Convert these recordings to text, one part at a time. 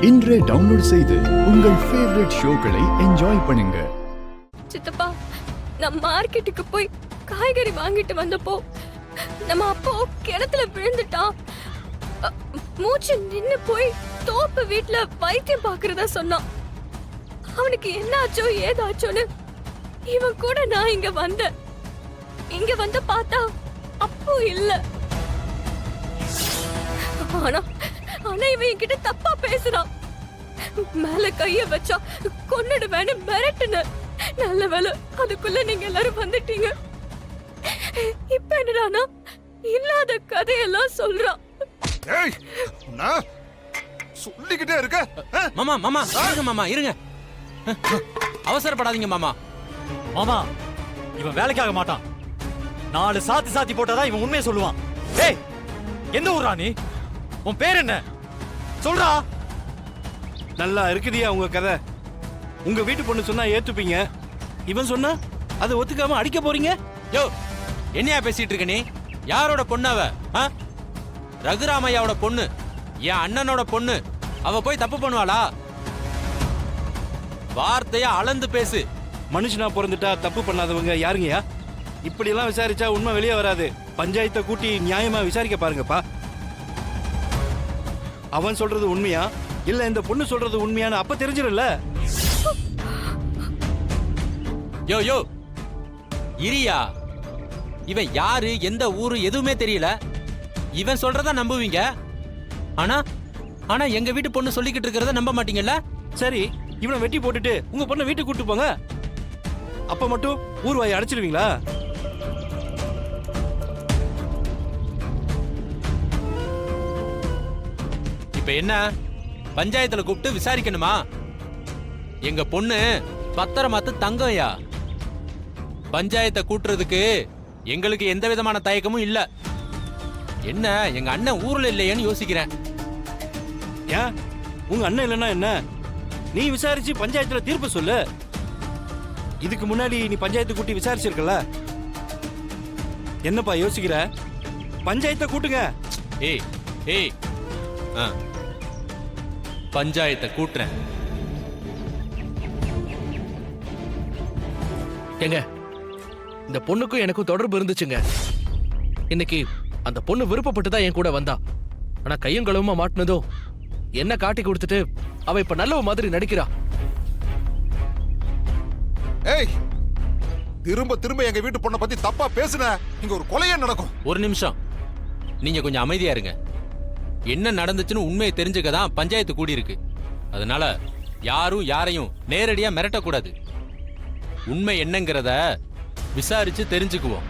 இன்றே டவுன்லோட் செய்து உங்கள் ஃபேவரட் ஷோக்களை என்ஜாய் பண்ணுங்க. சித்தப்பா, நான் மார்க்கெட்டுக்கு போய் காய்கறி வாங்கிட்டு வந்தப்போ நம்ம அப்போ கிணத்துல விழுந்துட்டான். மூச்சு நின்னு போய் தோப்பு வீட்டுல வைத்தியம் பாக்குறதா சொன்னான். அவனுக்கு என்ன ஆச்சோ ஏதாச்சோன்னு இவன் கூட நான் இங்க வந்து பார்த்தா அப்போ இல்ல. ஆனா இவன் என்கிட்ட தப்பா பேசுறான். மேல கைய வச்சா கொன்னுடுவேன்னு மிரட்டுன. நல்ல வேலை அதுக்குள்ள நீங்க எல்லாரும் வந்துட்டீங்க. இப்ப என்னடானா இல்லாத கதையெல்லாம் சொல்றான். சொல்லிக்கிட்டே இருக்க. மாமா மாமா இருங்க மாமா இருங்க, அவசரப்படாதீங்க மாமா. மாமா இவன் வேலைக்காக மாட்டான். 4 சாத்தி போட்டாதான் இவன் உண்மையை சொல்லுவான். ஏய், எந்த ஊரா நீ? உன் பேர் என்ன சொல்றா? நல்லா இருக்குதியா உங்க கதை. உங்க வீட்டு பொண்ணு சொன்னா ஏத்துப்பீங்க, இவன் சொன்னா அதை ஒத்துக்காம அடிக்க போறீங்க. யோ, என்னையா பேசிட்டு இருக்க நீ? யாரோட பொண்ணு அவ? ரகுராமையாவோட பொண்ணு, என் அண்ணனோட பொண்ணு. அவ போய் தப்பு பண்ணுவாளா? வார்த்தைய அளந்து பேசு. மனுஷனா பிறந்துட்டா தப்பு பண்ணாதவங்க யாருங்கயா? இப்படி எல்லாம் விசாரிச்சா உண்மை வெளியே வராது. பஞ்சாயத்தை கூட்டி நியாயமா விசாரிக்க பாருங்கப்பா. அவன் சொல்றது உண்மையா இல்ல இந்த பொண்ணு சொல்றது உண்மையான்னு அப்ப தெரிஞ்சிடல. யோ யோ இரியா, இவன் யாரு எந்த ஊரு எதுவுமே தெரியல. இவன் சொல்றதா நம்புவீங்க, ஆனா ஆனா எங்க வீட்டு பொண்ணு சொல்லிக்கிட்டு இருக்கிறத நம்ப மாட்டீங்கல்ல? சரி, இவனை வெட்டி போட்டுட்டு உங்க பொண்ணை வீட்டுக்கு கூட்டு போங்க. அப்ப மட்டும் ஊர்வாயை அடைச்சிடுவீங்களா? இப்ப என்ன பஞ்சாயத்துல கூப்பிட்டு விசாரிக்கணுமா? எங்க பொண்ணு பத்திரமாத்து தங்கம்யா. பஞ்சாயத்தை கூட்டுறதுக்கு எங்களுக்கு எந்த விதமான தயக்கமும் இல்ல. என்ன எங்க அண்ணன் ஊர்ல இல்லையேன்னு யோசிக்கிறேன். ஏன் உங்க அண்ணன் இல்லைன்னா என்ன? நீ விசாரிச்சு பஞ்சாயத்துல தீர்ப்பு சொல்லு. இதுக்கு முன்னாடி நீ பஞ்சாயத்து கூட்டி விசாரிச்சிருக்கல. என்னப்பா யோசிக்கிற? பஞ்சாயத்தை கூட்டுங்க. ஏய் ஏய், பஞ்சாயத்தை கூட்டுறேன். ஏங்க, இந்த பொண்ணுக்கும் எனக்கும் தொடர்பு இருந்துச்சுங்க. இன்னைக்கு அந்த பொண்ணு விருப்பப்பட்டு தான் என் கூட வந்தா. ஆனா கையும் களவுமா மாட்டினதும் என்ன காட்டி கொடுத்துட்டு அவ இப்ப நல்லவ மாதிரி நடிக்கிறா. ஏய், திரும்ப திரும்ப எங்க வீட்டு பொண்ணை பத்தி தப்பா பேசுன, இங்க ஒரு கொலையே நடக்கும். ஒரு நிமிஷம், நீங்க கொஞ்சம் அமைதியா இருங்க. என்ன நடந்துச்சுன்னு உண்மையை தெரிஞ்சுக்கதான் பஞ்சாயத்து கூடி இருக்கு. அதனால யாரும் யாரையும் நேரடியா மிரட்டக்கூடாது. உண்மை என்னங்கிறத விசாரிச்சு தெரிஞ்சுக்குவோம்.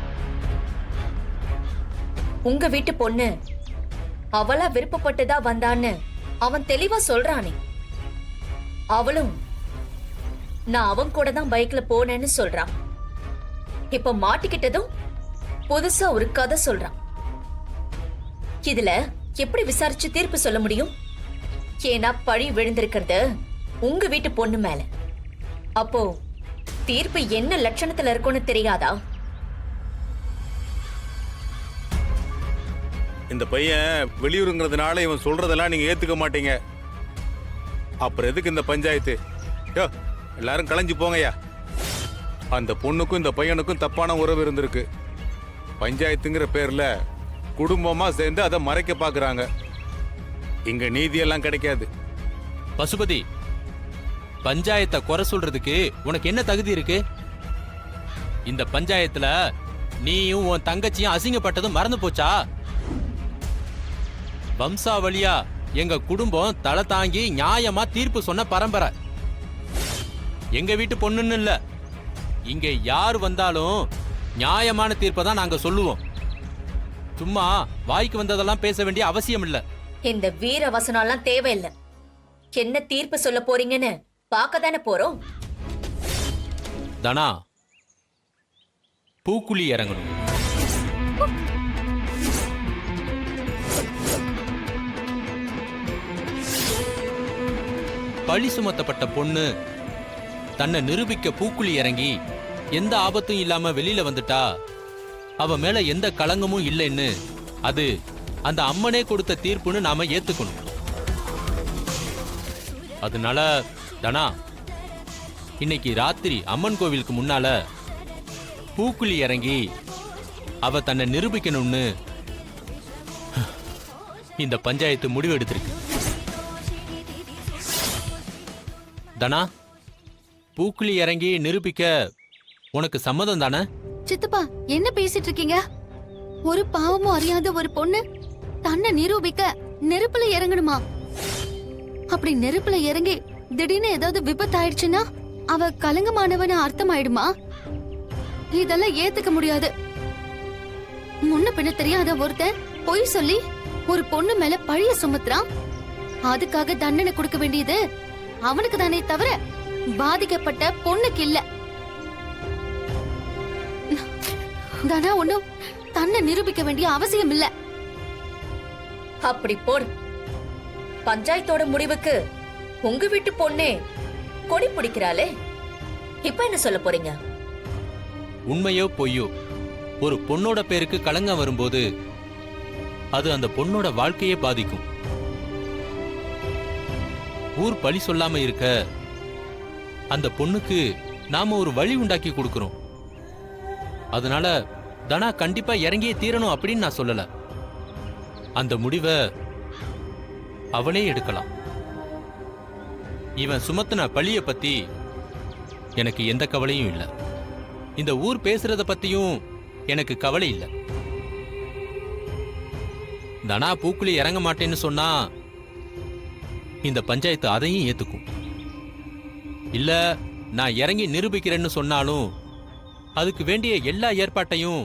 உங்க வீட்டு பொண்ணு அவளா விருப்பப்பட்டுதா வந்தான்னு அவன் தெளிவா சொல்றானே. அவளும் நான் அவன் கூட தான் பைக்ல போனேன்னு சொல்றான். இப்ப மாட்டிக்கிட்டதும் புதுசா ஒரு கதை சொல்றான். இதுல எப்படி விசாரிச்சு தீர்ப்பு சொல்ல முடியும்? ஏன்னா பழி விழுந்திருக்கிறது உங்க வீட்டு பொண்ணு மேல. அப்போ தீர்ப்பு என்ன லட்சணத்துல இருக்கும்னு தெரியாதா? இந்த பையன் வெளியூருங்கிறதுனால இவன் சொல்றதெல்லாம் நீங்க ஏத்துக்க மாட்டீங்க. அப்புறம் எதுக்கு இந்த பஞ்சாயத்து? யோ, எல்லாரும் கலைஞ்சு போங்கய்யா. அந்த பொண்ணுக்கும் இந்த பையனுக்கும் தப்பான உறவு இருந்திருக்கு. பஞ்சாயத்துங்கிற பேர்ல குடும்பமா சேர்ந்து அதை மறைக்க பாக்குறாங்க. இங்க நீதியெல்லாம் கிடைக்காது. பசுபதி, பஞ்சாயத்தை குறை சொல்றதுக்கு உனக்கு என்ன தகுதி இருக்கு? இந்த பஞ்சாயத்துல நீயும் உன் தங்கச்சியும் அசிங்கப்பட்டதும் மறந்து போச்சா? வம்சாவளியா எங்க குடும்பம் தலை தாங்கி நியாயமா தீர்ப்பு சொன்ன பரம்பரை. எங்க வீட்டு பொண்ணுன்னு இல்ல, இங்க யார் வந்தாலும் நியாயமான தீர்ப்பை தான் நாங்க சொல்லுவோம். சும்மா வாய்க்கு வந்ததெல்லாம் பேச வேண்டிய அவசியம் இல்ல. இந்த வீர வசனம்லாம் தேவையில்லை. என்ன தீர்ப்பு சொல்ல போறீங்கன்னு பார்க்க தானே போறோம். தனா, பூக்குழி இறங்கணும். பழி சுமத்தப்பட்ட பொண்ணு தன்னை நிரூபிக்க பூக்குழி இறங்கி எந்த ஆபத்தும் இல்லாம வெளியில வந்துட்டா அவ மேல எந்த களங்கமும் இல்லைன்னு அது அந்த அம்மனே கொடுத்த தீர்ப்புன்னு நாம ஏத்துக்கணும். அதனால தனா, இன்னைக்கு ராத்திரி அம்மன் கோவிலுக்கு முன்னால பூக்குழி இறங்கி அவ தன்னை நிரூபிக்கணும்னு இந்த பஞ்சாயத்து முடிவு எடுத்திருக்கு. தனா, பூக்குழி இறங்கி நிரூபிக்க உனக்கு சம்மதம் தானே? சித்தப்பா என்ன பேசிட்டு இருக்கீங்க? ஒரு பாவமும் அறியாத ஒரு பொண்ணு தன்னை நிரூபிக்க நெருப்புல இறங்கணுமா? அப்படி நெருப்புல இறங்கி திடீர்னு ஏதாவது விபத்து ஆயிடுச்சுன்னா அவ கலங்கமானவன அர்த்தம் ஆயிடுமா? இதெல்லாம் ஏத்துக்க முடியாது. முன்ன பின்ன தெரியாத ஒருத்தன் பொய் சொல்லி ஒரு பொண்ணு மேல பழிய சுமத்துறான். அதுக்காக தண்டனை கொடுக்க வேண்டியது அவனுக்கு தானே தவிர பாதிக்கப்பட்ட பொண்ணுக்கு இல்ல. தானா ஒண்ணும் தன்னை நிரூபிக்க வேண்டிய அவசியம் இல்ல. அப்படி போடு. பஞ்சாயத்தோட முடிவுக்கு உங்க வீட்டு பொண்ணே கொடி பிடிக்கிறாளே, இப்ப என்ன சொல்ல போறீங்க? உண்மையோ பொய்யோ, ஒரு பொண்ணோட பேருக்கு களங்கம் வரும்போது அது அந்த பொண்ணோட வாழ்க்கையே பாதிக்கும். ஊர் பழி சொல்லாம இருக்க அந்த பொண்ணுக்கு நாம ஒரு வழி உண்டாக்கி கொடுக்கிறோம். அதனால தனா கண்டிப்பா இறங்கியே தீரணும் அப்படின்னு நான் சொல்லல. அந்த முடிவை அவளே எடுக்கலாம். இவன் சுமத்தின பழிய பத்தி எனக்கு எந்த கவலையும் இல்லை. இந்த ஊர் பேசுறத பத்தியும் எனக்கு கவலை இல்லை. தனா பூக்குழி இறங்க மாட்டேன்னு சொன்னா இந்த பஞ்சாயத்து அதையும் ஏத்துக்கும். இல்ல நான் இறங்கி நிரூபிக்கிறேன்னு சொன்னாலும் அதுக்கு வேண்டிய எல்லா ஏற்பாட்டையும்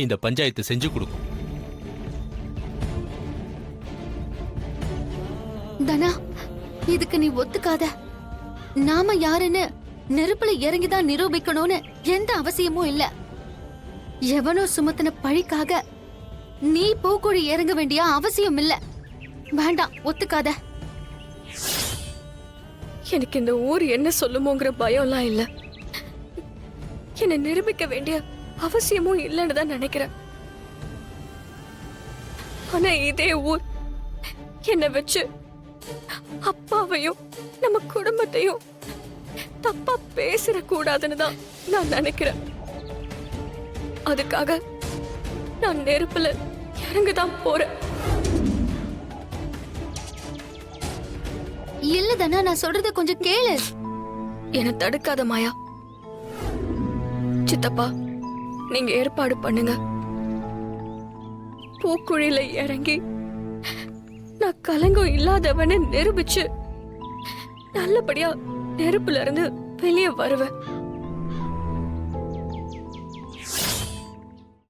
இந்த பஞ்சாயத்து செஞ்சு கொடுக்கும். தனா, இதுக்கு நீ ஒத்துக்காத. நாம யாருன்னு நெருப்புல இறங்கிதான் நிரூபிக்கணும்னு எந்த அவசியமும் இல்ல. எவனோ சுமத்தின பழிக்காக நீ பூக்குழி இறங்க வேண்டிய அவசியம் இல்ல. வேண்டாம், ஒத்துக்காத. எனக்கு இந்த ஊர் என்ன சொல்லுமோங்கிற பயம்லாம் இல்ல. என்னை நிரூபிக்க வேண்டிய அவசியமும் இல்லைன்னு தான் நினைக்கிறேன். ஆனா இதே ஊர் என்னை வச்சு அப்பாவையும் நம்ம குடும்பத்தையும் தப்பா பேசிட கூடாதுன்னு தான் நான் நினைக்கிறேன். அதுக்காக நான் நெருப்புல இறங்கதான் போறேன். இல்ல தனா, நான் சொல்றத கொஞ்சம் கேளு. என்னை தடுக்காத மாயா. சித்தப்பா, நீங்க ஏற்பாடு பண்ணுங்க. பூக்குழியில இறங்கி நான் கலங்கம் இல்லாதவன்னு நிரூபிச்சு நல்லபடியா நெருப்புல இருந்து வெளியே வருவேன்.